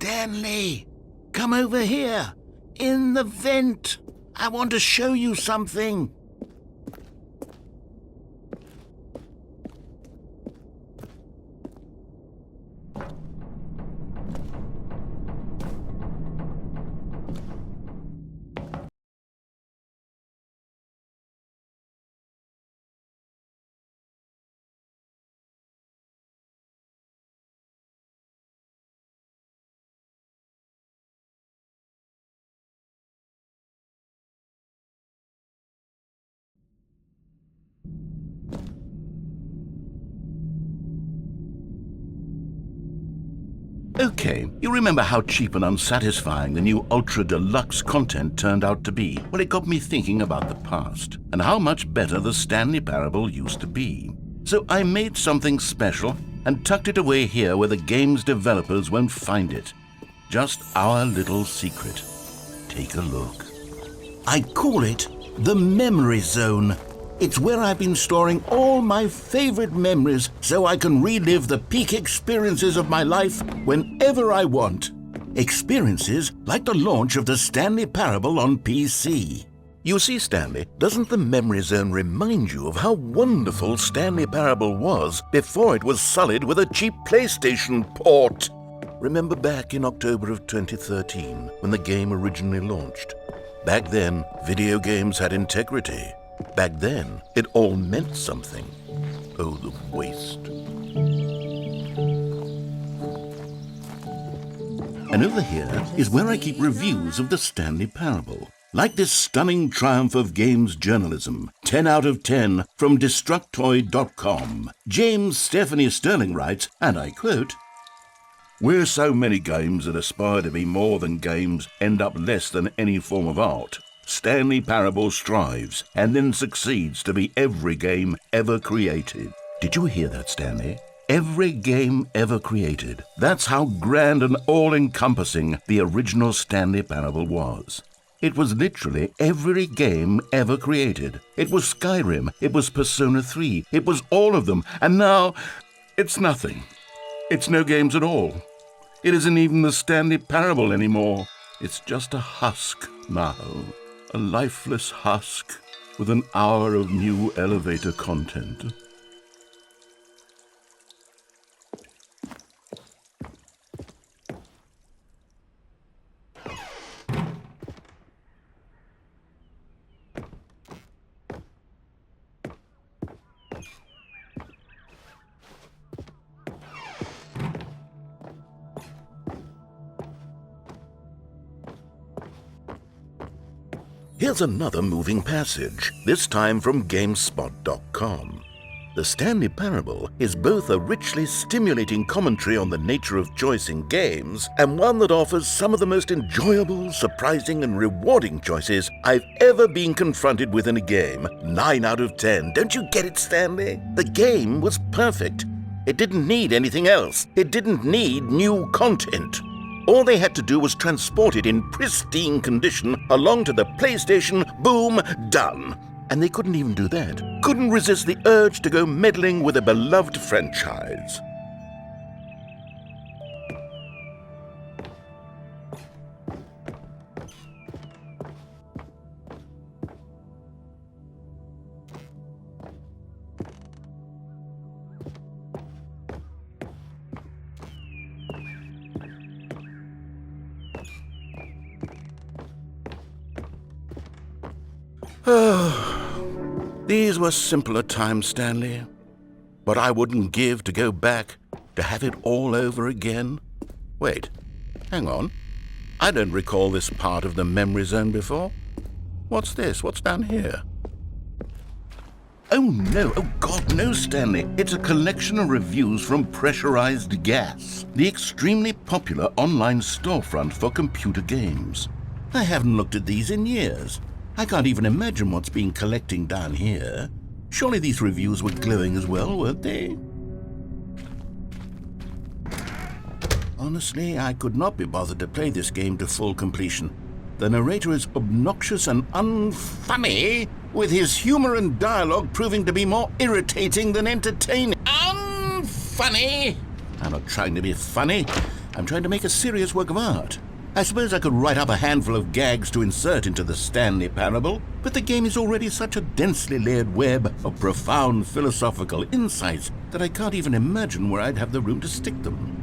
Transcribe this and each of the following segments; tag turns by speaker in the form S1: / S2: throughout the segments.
S1: Stanley, come over here. In the vent. I want to show you something. Okay, you remember how cheap and unsatisfying the new Ultra Deluxe content turned out to be? Well, it got me thinking about the past and how much better the Stanley Parable used to be. So I made something special and tucked it away here where the game's developers won't find it. Just our little secret. Take a look. I call it the Memory Zone. It's where I've been storing all my favorite memories so I can relive the peak experiences of my life whenever I want. Experiences like the launch of the Stanley Parable on PC. You see, Stanley, doesn't the Memory Zone remind you of how wonderful Stanley Parable was before it was sullied with a cheap PlayStation port? Remember back in October of 2013 when the game originally launched? Back then, video games had integrity. Back then, it all meant something. Oh, the waste. And over here is where I keep reviews of the Stanley Parable. Like this stunning triumph of games journalism, 10 out of 10 from Destructoid.com. James Stephanie Sterling writes, and I quote, "Where so many games that aspire to be more than games end up less than any form of art, Stanley Parable strives and then succeeds to be every game ever created." Did you hear that, Stanley? Every game ever created. That's how grand and all-encompassing the original Stanley Parable was. It was literally every game ever created. It was Skyrim, it was Persona 3, it was all of them, and now it's nothing. It's no games at all. It isn't even the Stanley Parable anymore. It's just a husk now. A lifeless husk with an hour of new elevator content. Here's another moving passage, this time from GameSpot.com. The Stanley Parable is both a richly stimulating commentary on the nature of choice in games and one that offers some of the most enjoyable, surprising, and rewarding choices I've ever been confronted with in a game. 9 out of 10. Don't you get it, Stanley? The game was perfect. It didn't need anything else. It didn't need new content. All they had to do was transport it in pristine condition along to the PlayStation, boom, done. And they couldn't even do that. Couldn't resist the urge to go meddling with a beloved franchise. These were simpler times, Stanley. But I wouldn't give to go back, to have it all over again. Wait, hang on. I don't recall this part of the Memory Zone before. What's this? What's down here? Oh no, oh God, no, Stanley. It's a collection of reviews from Pressurized Gas, the extremely popular online storefront for computer games. I haven't looked at these in years. I can't even imagine what's been collecting down here. Surely these reviews were glowing as well, weren't they? Honestly, I could not be bothered to play this game to full completion. The narrator is obnoxious and unfunny, with his humor and dialogue proving to be more irritating than entertaining. Unfunny! I'm not trying to be funny. I'm trying to make a serious work of art. I suppose I could write up a handful of gags to insert into the Stanley Parable, but the game is already such a densely layered web of profound philosophical insights that I can't even imagine where I'd have the room to stick them.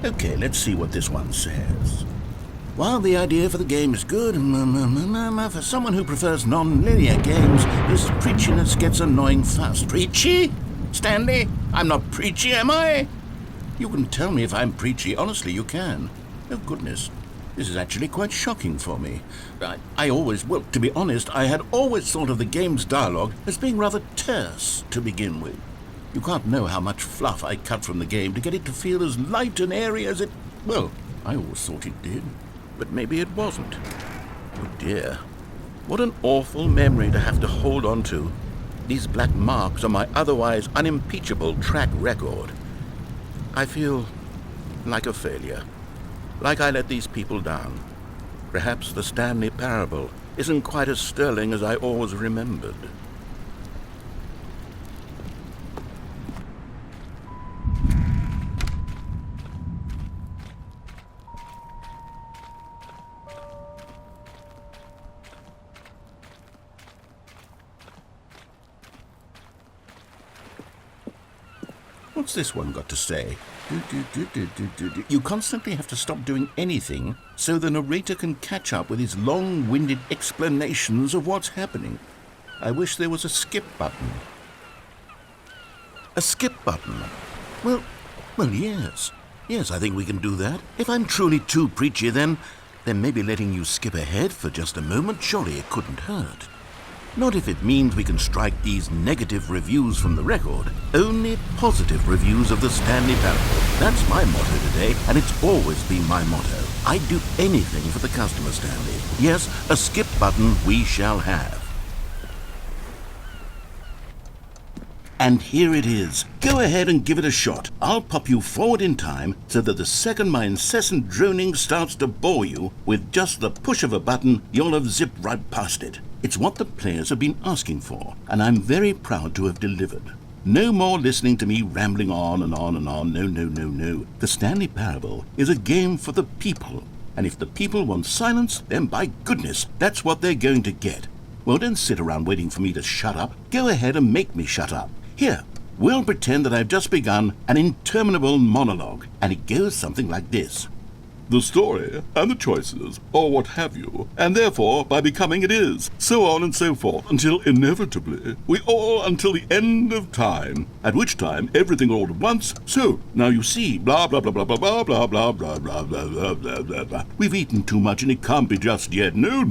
S1: Okay, let's see what this one says. While the idea for the game is good, for someone who prefers non-linear games, this preachiness gets annoying fast. Preachy? Stanley? I'm not preachy, am I? You can tell me if I'm preachy. Honestly, you can. Oh, goodness. This is actually quite shocking for me. To be honest, I had always thought of the game's dialogue as being rather terse to begin with. You can't know how much fluff I cut from the game to get it to feel as light and airy as it... Well, I always thought it did, but maybe it wasn't. Oh dear, what an awful memory to have to hold on to. These black marks on my otherwise unimpeachable track record. I feel like a failure, like I let these people down. Perhaps the Stanley Parable isn't quite as sterling as I always remembered. What's this one got to say? You constantly have to stop doing anything so the narrator can catch up with his long-winded explanations of what's happening. I wish there was a skip button. A skip button? Well, yes. Yes, I think we can do that. If I'm truly too preachy, then maybe letting you skip ahead for just a moment, surely it couldn't hurt. Not if it means we can strike these negative reviews from the record. Only positive reviews of the Stanley Parable. That's my motto today, and it's always been my motto. I'd do anything for the customer, Stanley. Yes, a skip button we shall have. And here it is. Go ahead and give it a shot. I'll pop you forward in time so that the second my incessant droning starts to bore you, with just the push of a button, you'll have zipped right past it. It's what the players have been asking for, and I'm very proud to have delivered. No more listening to me rambling on and on and on. No. The Stanley Parable is a game for the people, and if the people want silence, then by goodness, that's what they're going to get. Well, don't sit around waiting for me to shut up. Go ahead and make me shut up. Here, we'll pretend that I've just begun an interminable monologue, and it goes something like this. The story, and the choices, or what have you, and therefore, by becoming it is, so on and so forth, until inevitably, we all until the end of time, at which time everything all at once, so, now you see, blah blah blah blah blah blah blah blah blah blah blah blah blah blah blah. We've eaten too much and it can't be just yet, no,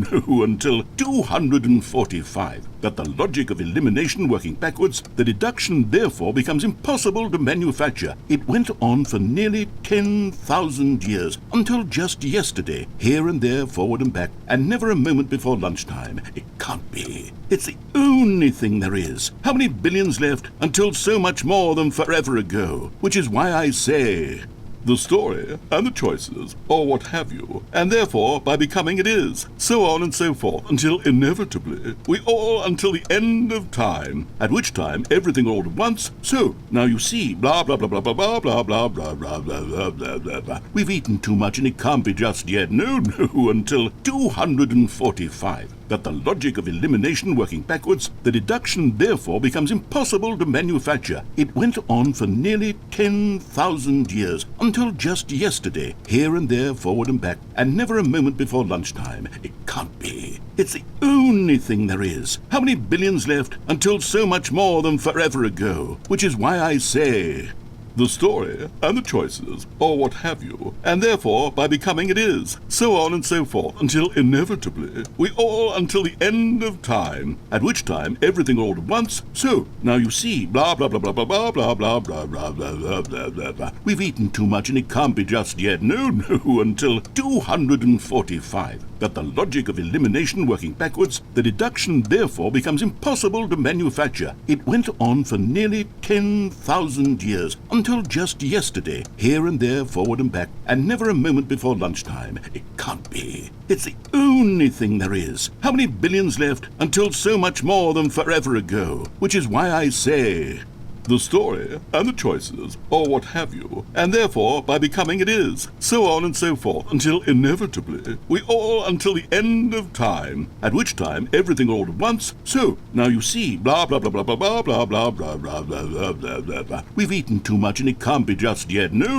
S1: until 245. That the logic of elimination working backwards, the deduction therefore becomes impossible to manufacture. It went on for nearly 10,000 years, until just yesterday, here and there, forward and back, and never a moment before lunchtime. It can't be. It's the only thing there is. How many billions left until so much more than forever ago? Which is why I say... the story, and the choices, or what have you, and therefore, by becoming it is, so on and so forth, until inevitably, we all until the end of time, at which time everything all at once, so, now you see, blah blah blah blah blah blah blah blah blah blah blah blah blah blah. We've eaten too much and it can't be just yet, no, until 245. That the logic of elimination working backwards, the deduction therefore becomes impossible to manufacture. It went on for nearly 10,000 years, until just yesterday, here and there, forward and back, and never a moment before lunchtime. It can't be. It's the only thing there is. How many billions left until so much more than forever ago? Which is why I say... the story, and the choices, or what have you, and therefore, by becoming it is, so on and so forth, until inevitably, we all until the end of time, at which time everything all at once, so, now you see, blah blah blah blah blah blah blah blah blah blah blah blah blah blah. We've eaten too much and it can't be just yet, no, until 245. That the logic of elimination working backwards, the deduction therefore becomes impossible to manufacture. It went on for nearly 10,000 years, until until just yesterday, here and there, forward and back, and never a moment before lunchtime. It can't be. It's the only thing there is. How many billions left until so much more than forever ago? Which is why I say, the story and the choices, or what have you, and therefore by becoming it is, so on and so forth, until inevitably we all until the end of time, at which time everything all at once. So now you see, blah blah blah blah blah blah blah blah blah blah blah blah blah blah blah. We've eaten too much and it can't be just yet. No,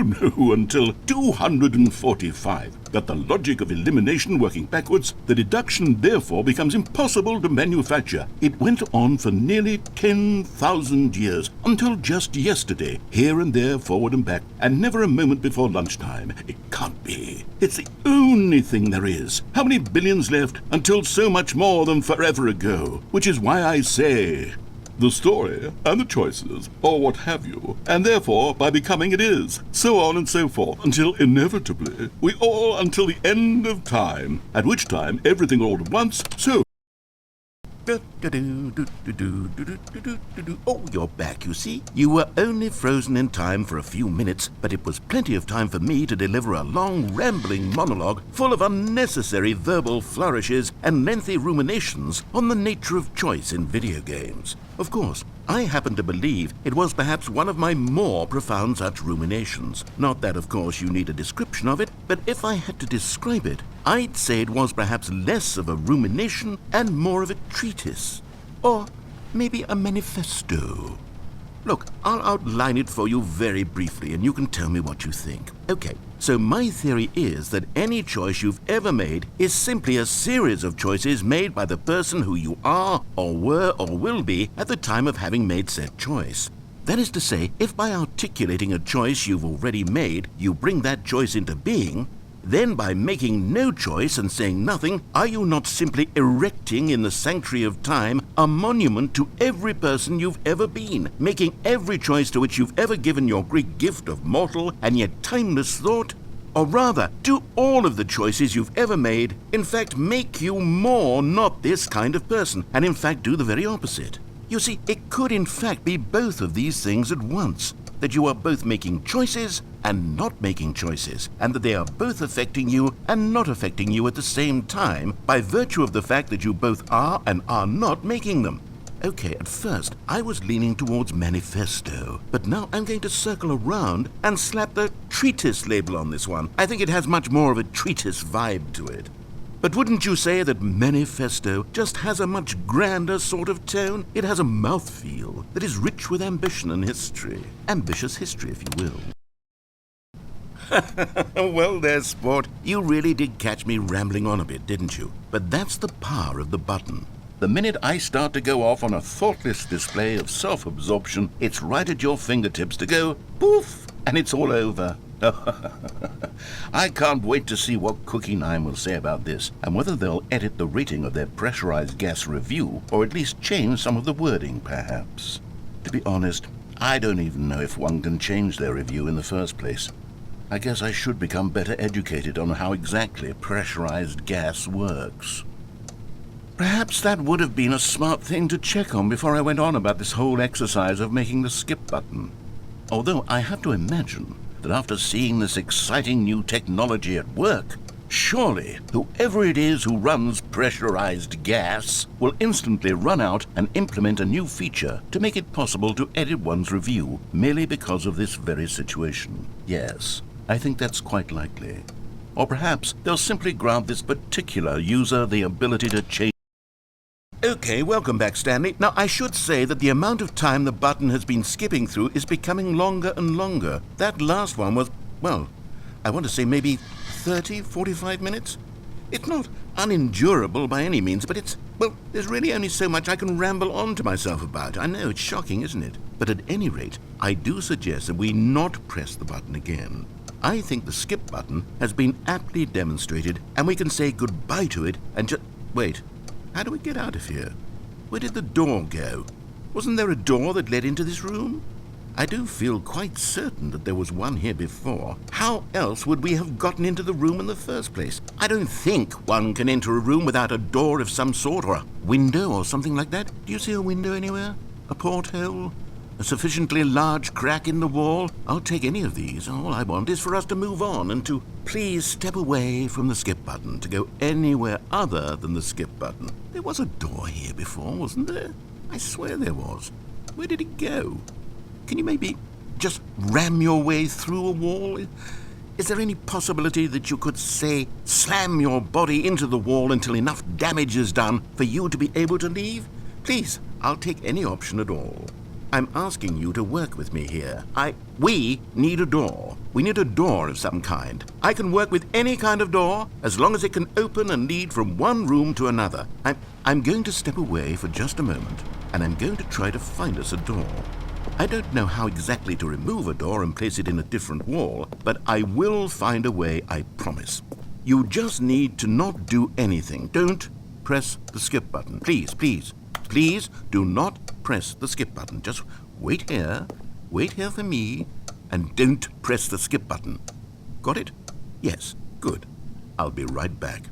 S1: until 245. Got the logic of elimination working backwards, the deduction therefore becomes impossible to manufacture. It went on for nearly 10,000 years, until just yesterday, here and there, forward and back, and never a moment before lunchtime. It can't be. It's the only thing there is. How many billions left until so much more than forever ago? Which is why I say, the story and the choices, or what have you, and therefore by becoming it is, so on and so forth, until inevitably we all until the end of time, at which time everything all at once. So
S2: oh, you're back, you see. You were only frozen in time for a few minutes, but it was plenty of time for me to deliver a long, rambling monologue full of unnecessary verbal flourishes and lengthy ruminations on the nature of choice in video games. Of course, I happen to believe it was perhaps one of my more profound such ruminations. Not that, of course, you need a description of it, but if I had to describe it, I'd say it was perhaps less of a rumination and more of a treatise. Or maybe a manifesto. Look, I'll outline it for you very briefly and you can tell me what you think. Okay, so my theory is that any choice you've ever made is simply a series of choices made by the person who you are or were or will be at the time of having made said choice. That is to say, if by articulating a choice you've already made, you bring that choice into being, then by making no choice and saying nothing, are you not simply erecting in the sanctuary of time a monument to every person you've ever been, making every choice to which you've ever given your Greek gift of mortal and yet timeless thought? Or rather, do all of the choices you've ever made, in fact, make you more not this kind of person, and in fact do the very opposite? You see, it could in fact be both of these things at once, that you are both making choices and not making choices, and that they are both affecting you and not affecting you at the same time by virtue of the fact that you both are and are not making them. Okay, at first I was leaning towards manifesto, but now I'm going to circle around and slap the treatise label on this one. I think it has much more of a treatise vibe to it. But wouldn't you say that manifesto just has a much grander sort of tone? It has a mouthfeel that is rich with ambition and history. Ambitious history, if you will. Well there, sport. You really did catch me rambling on a bit, didn't you? But that's the power of the button. The minute I start to go off on a thoughtless display of self-absorption, it's right at your fingertips to go poof, and it's all over. I can't wait to see what Cookie 9 will say about this, and whether they'll edit the rating of their pressurized gas review, or at least change some of the wording, perhaps. To be honest, I don't even know if one can change their review in the first place. I guess I should become better educated on how exactly pressurized gas works. Perhaps that would have been a smart thing to check on before I went on about this whole exercise of making the skip button. Although I have to imagine that after seeing this exciting new technology at work, surely whoever it is who runs pressurized gas will instantly run out and implement a new feature to make it possible to edit one's review merely because of this very situation. Yes, I think that's quite likely. Or perhaps they'll simply grant this particular user the ability to change. Okay, welcome back, Stanley. Now, I should say that the amount of time the button has been skipping through is becoming longer and longer. That last one was, well, I want to say maybe 30, 45 minutes? It's not unendurable by any means, but it's, well, there's really only so much I can ramble on to myself about. I know, it's shocking, isn't it? But at any rate, I do suggest that we not press the button again. I think the skip button has been aptly demonstrated, and we can say goodbye to it and just... Wait. How do we get out of here? Where did the door go? Wasn't there a door that led into this room? I do feel quite certain that there was one here before. How else would we have gotten into the room in the first place? I don't think one can enter a room without a door of some sort, or a window or something like that. Do you see a window anywhere? A porthole? A sufficiently large crack in the wall? I'll take any of these. All I want is for us to move on and to please step away from the skip button, to go anywhere other than the skip button. There was a door here before, wasn't there? I swear there was. Where did it go? Can you maybe just ram your way through a wall? Is there any possibility that you could, say, slam your body into the wall until enough damage is done for you to be able to leave? Please, I'll take any option at all. I'm asking you to work with me here. We need a door. We need a door of some kind. I can work with any kind of door as long as it can open and lead from one room to another. I'm going to step away for just a moment, and I'm going to try to find us a door. I don't know how exactly to remove a door and place it in a different wall, but I will find a way, I promise. You just need to not do anything. Don't press the skip button. Please, please, please do not press the skip button. Just wait here for me, and don't press the skip button. Got it? Yes, good. I'll be right back.